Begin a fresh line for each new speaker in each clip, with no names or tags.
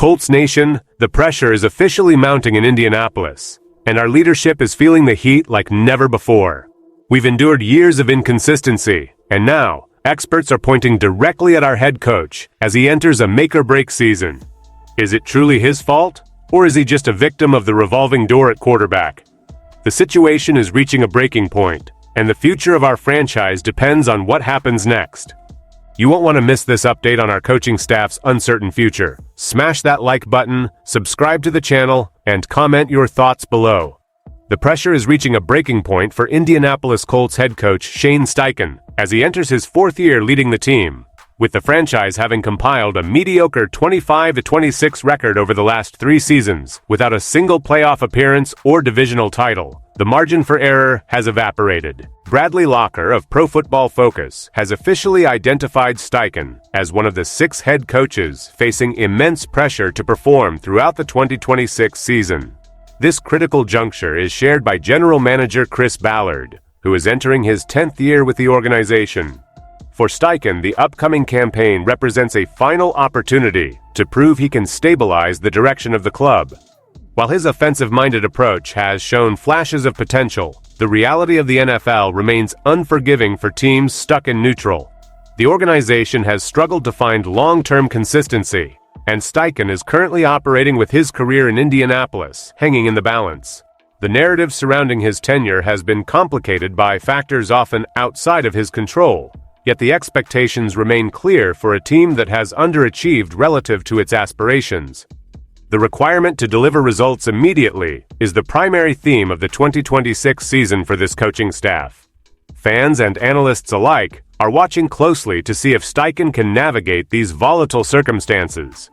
Colts Nation, the pressure is officially mounting in Indianapolis, and our leadership is feeling the heat like never before. We've endured years of inconsistency, and now, experts are pointing directly at our head coach as he enters a make-or-break season. Is it truly his fault, or is he just a victim of the revolving door at quarterback? The situation is reaching a breaking point, and the future of our franchise depends on what happens next. You won't want to miss this update on our coaching staff's uncertain future. Smash that like button, subscribe to the channel, and comment your thoughts below. The pressure is reaching a breaking point for Indianapolis Colts head coach Shane Steichen as he enters his fourth year leading the team, with the franchise having compiled a mediocre 25-26 record over the last 3 seasons without a single playoff appearance or divisional title. The margin for error has evaporated. Bradley Locker of Pro Football Focus has officially identified Steichen as one of the 6 head coaches facing immense pressure to perform throughout the 2026 season. This critical juncture is shared by General Manager Chris Ballard, who is entering his 10th year with the organization. For Steichen, the upcoming campaign represents a final opportunity to prove he can stabilize the direction of the club. While his offensive-minded approach has shown flashes of potential, the reality of the NFL remains unforgiving for teams stuck in neutral. The organization has struggled to find long-term consistency, and Steichen is currently operating with his career in Indianapolis hanging in the balance. The narrative surrounding his tenure has been complicated by factors often outside of his control, yet the expectations remain clear for a team that has underachieved relative to its aspirations. The requirement to deliver results immediately is the primary theme of the 2026 season for this coaching staff. Fans and analysts alike are watching closely to see if Steichen can navigate these volatile circumstances.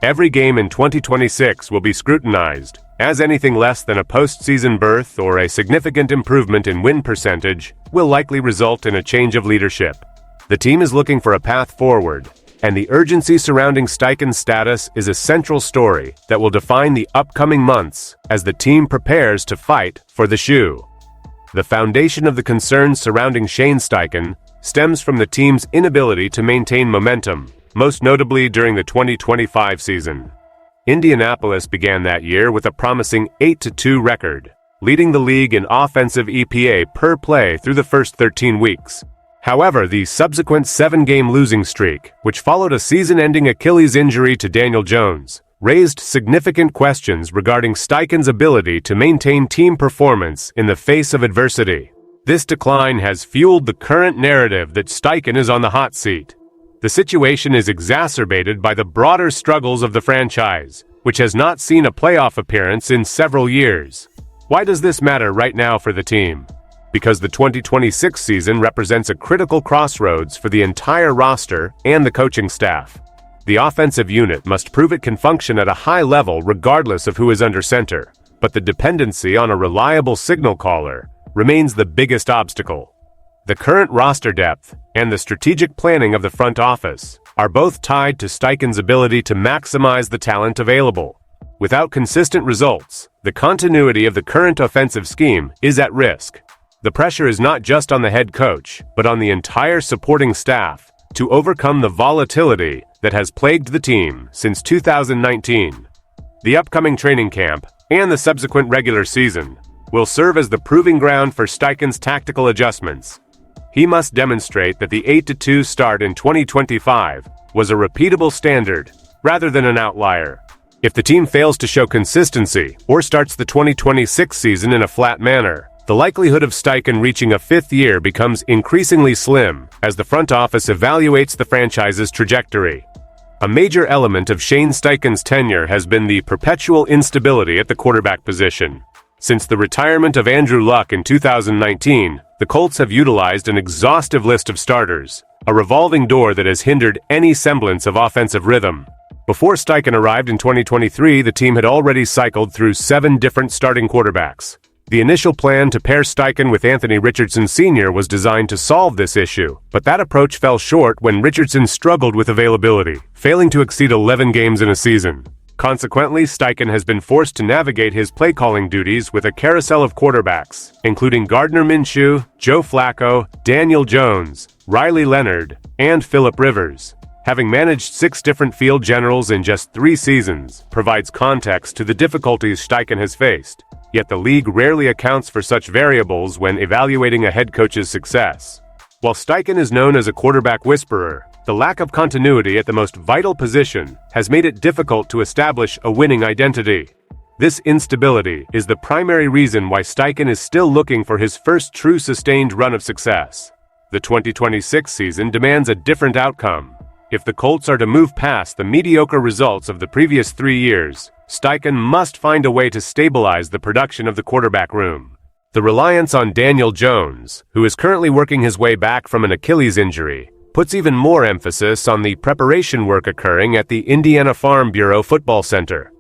Every game in 2026 will be scrutinized, as anything less than a postseason berth or a significant improvement in win percentage will likely result in a change of leadership. The team is looking for a path forward, and the urgency surrounding Steichen's status is a central story that will define the upcoming months as the team prepares to fight for the shoe. The foundation of the concerns surrounding Shane Steichen stems from the team's inability to maintain momentum, most notably during the 2025 season. Indianapolis began that year with a promising 8-2 record, leading the league in offensive EPA per play through the first 13 weeks. However, the subsequent 7-game losing streak, which followed a season-ending Achilles injury to Daniel Jones, raised significant questions regarding Steichen's ability to maintain team performance in the face of adversity. This decline has fueled the current narrative that Steichen is on the hot seat. The situation is exacerbated by the broader struggles of the franchise, which has not seen a playoff appearance in several years. Why does this matter right now for the team? Because the 2026 season represents a critical crossroads for the entire roster and the coaching staff. The offensive unit must prove it can function at a high level regardless of who is under center, but the dependency on a reliable signal caller remains the biggest obstacle. The current roster depth and the strategic planning of the front office are both tied to Steichen's ability to maximize the talent available. Without consistent results, the continuity of the current offensive scheme is at risk. The pressure is not just on the head coach, but on the entire supporting staff to overcome the volatility that has plagued the team since 2019. The upcoming training camp and the subsequent regular season will serve as the proving ground for Steichen's tactical adjustments. He must demonstrate that the 8-2 start in 2025 was a repeatable standard rather than an outlier. If the team fails to show consistency or starts the 2026 season in a flat manner, the likelihood of Steichen reaching a 5th year becomes increasingly slim as the front office evaluates the franchise's trajectory. A major element of Shane Steichen's tenure has been the perpetual instability at the quarterback position. Since the retirement of Andrew Luck in 2019, the Colts have utilized an exhaustive list of starters, a revolving door that has hindered any semblance of offensive rhythm. Before Steichen arrived in 2023, the team had already cycled through 7 different starting quarterbacks. The initial plan to pair Steichen with Anthony Richardson Sr. was designed to solve this issue, but that approach fell short when Richardson struggled with availability, failing to exceed 11 games in a season. Consequently, Steichen has been forced to navigate his play-calling duties with a carousel of quarterbacks, including Gardner Minshew, Joe Flacco, Daniel Jones, Riley Leonard, and Phillip Rivers. Having managed 6 different field generals in just 3 seasons provides context to the difficulties Steichen has faced, yet the league rarely accounts for such variables when evaluating a head coach's success. While Steichen is known as a quarterback whisperer, the lack of continuity at the most vital position has made it difficult to establish a winning identity. This instability is the primary reason why Steichen is still looking for his first true sustained run of success. The 2026 season demands a different outcome. If the Colts are to move past the mediocre results of the previous 3 years, Steichen must find a way to stabilize the production of the quarterback room. The reliance on Daniel Jones, who is currently working his way back from an Achilles injury, puts even more emphasis on the preparation work occurring at the Indiana Farm Bureau Football Center.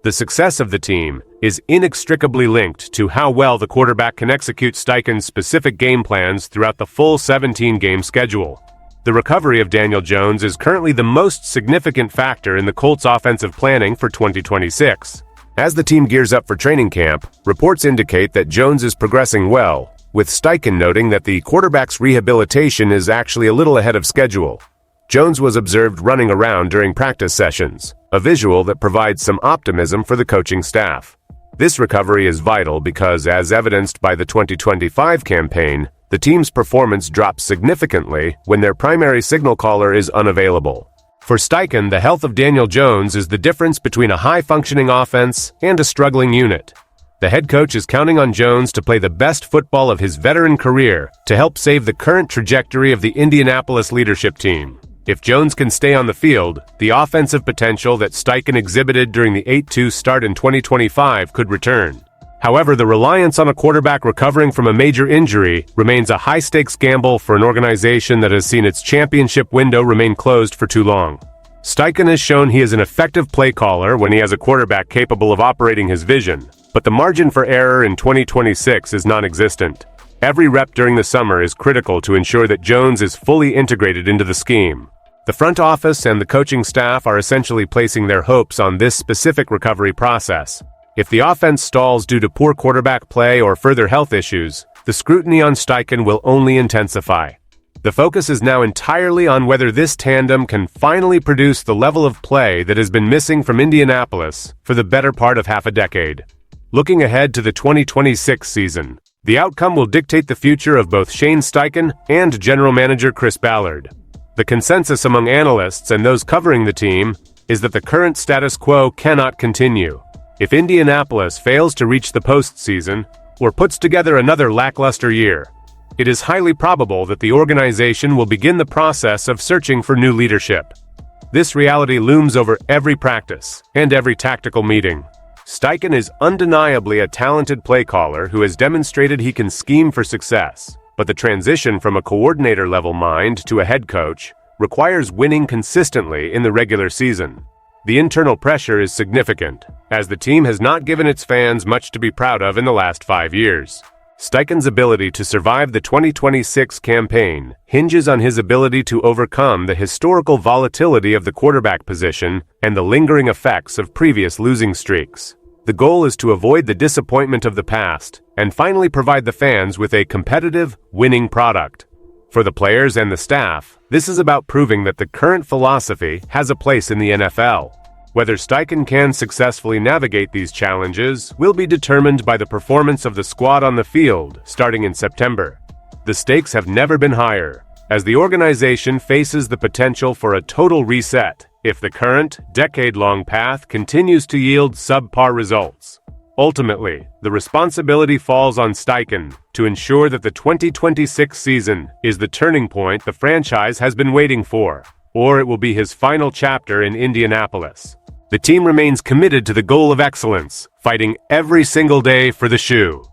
The success of the team is inextricably linked to how well the quarterback can execute Steichen's specific game plans throughout the full 17-game schedule. The recovery of Daniel Jones is currently the most significant factor in the Colts' offensive planning for 2026. As the team gears up for training camp, reports indicate that Jones is progressing well, with Steichen noting that the quarterback's rehabilitation is actually a little ahead of schedule. Jones was observed running around during practice sessions, a visual that provides some optimism for the coaching staff. This recovery is vital because, as evidenced by the 2025 campaign, the team's performance drops significantly when their primary signal caller is unavailable. For Steichen, the health of Daniel Jones is the difference between a high-functioning offense and a struggling unit. The head coach is counting on Jones to play the best football of his veteran career to help save the current trajectory of the Indianapolis leadership team. If Jones can stay on the field, the offensive potential that Steichen exhibited during the 8-2 start in 2025 could return. However, the reliance on a quarterback recovering from a major injury remains a high-stakes gamble for an organization that has seen its championship window remain closed for too long. Steichen has shown he is an effective play caller when he has a quarterback capable of operating his vision, but the margin for error in 2026 is non-existent. Every rep during the summer is critical to ensure that Jones is fully integrated into the scheme. The front office and the coaching staff are essentially placing their hopes on this specific recovery process. If the offense stalls due to poor quarterback play or further health issues, the scrutiny on Steichen will only intensify. The focus is now entirely on whether this tandem can finally produce the level of play that has been missing from Indianapolis for the better part of half a decade. Looking ahead to the 2026 season, the outcome will dictate the future of both Shane Steichen and general manager Chris Ballard. The consensus among analysts and those covering the team is that the current status quo cannot continue. If Indianapolis fails to reach the postseason or puts together another lackluster year, it is highly probable that the organization will begin the process of searching for new leadership. This reality looms over every practice and every tactical meeting. Steichen is undeniably a talented play caller who has demonstrated he can scheme for success, but the transition from a coordinator-level mind to a head coach requires winning consistently in the regular season. The internal pressure is significant, as the team has not given its fans much to be proud of in the last 5 years. Steichen's ability to survive the 2026 campaign hinges on his ability to overcome the historical volatility of the quarterback position and the lingering effects of previous losing streaks. The goal is to avoid the disappointment of the past and finally provide the fans with a competitive, winning product. For the players and the staff, this is about proving that the current philosophy has a place in the NFL. Whether Steichen can successfully navigate these challenges will be determined by the performance of the squad on the field starting in September. The stakes have never been higher, as the organization faces the potential for a total reset if the current, decade-long path continues to yield subpar results. Ultimately, the responsibility falls on Steichen to ensure that the 2026 season is the turning point the franchise has been waiting for, or it will be his final chapter in Indianapolis. The team remains committed to the goal of excellence, fighting every single day for the shoe.